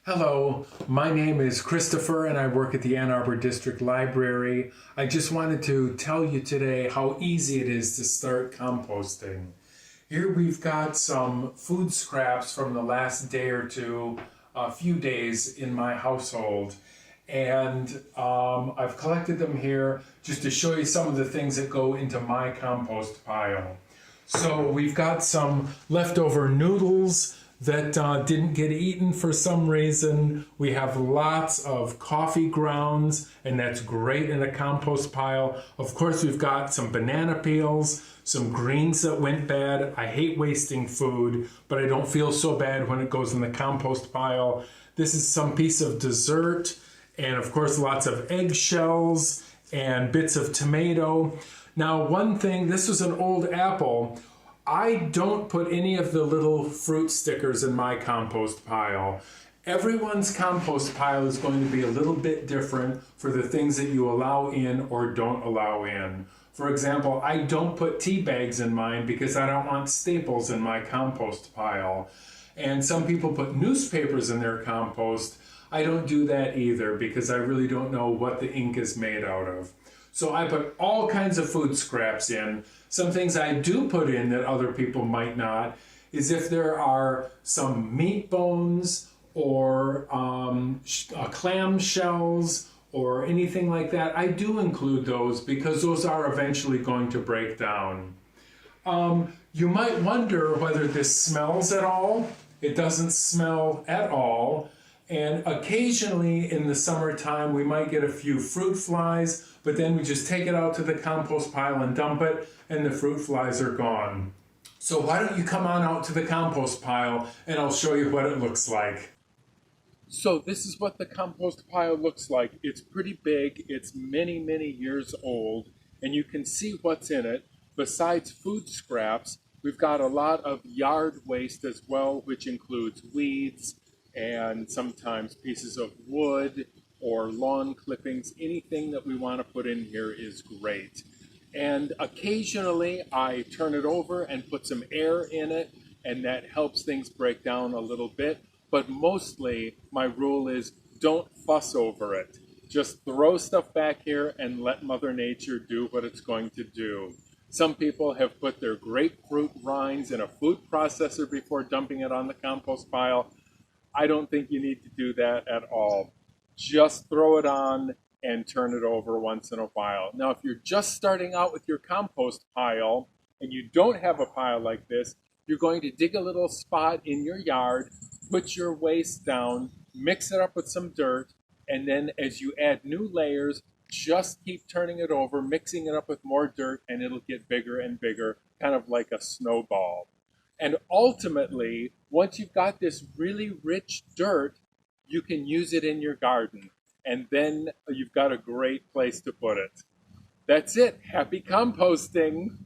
Hello, my name is Christopher and I work at the Ann Arbor District Library. I just wanted to tell you today how easy it is to start composting. Here we've got some food scraps from the last day or two, a few days in my household. And I've collected them here just to show you some of the things that go into my compost pile. So we've got some leftover noodles that didn't get eaten for some reason. We have lots of coffee grounds, and that's great in a compost pile. Of course, we've got some banana peels, some greens that went bad. I hate wasting food, but I don't feel so bad when it goes in the compost pile. This is some piece of dessert, and of course, lots of eggshells and bits of tomato. Now, one thing, this was an old apple. I don't put any of the little fruit stickers in my compost pile. Everyone's compost pile is going to be a little bit different for the things that you allow in or don't allow in. For example, I don't put tea bags in mine because I don't want staples in my compost pile. And some people put newspapers in their compost. I don't do that either because I really don't know what the ink is made out of. So I put all kinds of food scraps in. Some things I do put in that other people might not is if there are some meat bones or clam shells or anything like that. I do include those because those are eventually going to break down. You might wonder whether this smells at all. It doesn't smell at all. And occasionally in the summertime, we might get a few fruit flies, but then we just take it out to the compost pile and dump it, and the fruit flies are gone. So why don't you come on out to the compost pile, and I'll show you what it looks like. So this is what the compost pile looks like. It's pretty big, it's many, many years old, and you can see what's in it. Besides food scraps, we've got a lot of yard waste as well, which includes weeds, and sometimes pieces of wood or lawn clippings. Anything that we want to put in here is great. And occasionally I turn it over and put some air in it, and that helps things break down a little bit. But mostly my rule is don't fuss over it. Just throw stuff back here and let Mother Nature do what it's going to do. Some people have put their grapefruit rinds in a food processor before dumping it on the compost pile. I don't think you need to do that at all. Just throw it on and turn it over once in a while. Now, if you're just starting out with your compost pile and you don't have a pile like this, you're going to dig a little spot in your yard, put your waste down, mix it up with some dirt, and then as you add new layers, just keep turning it over, mixing it up with more dirt, and it'll get bigger and bigger, kind of like a snowball. And ultimately, once you've got this really rich dirt, you can use it in your garden. And then you've got a great place to put it. That's it. Happy composting.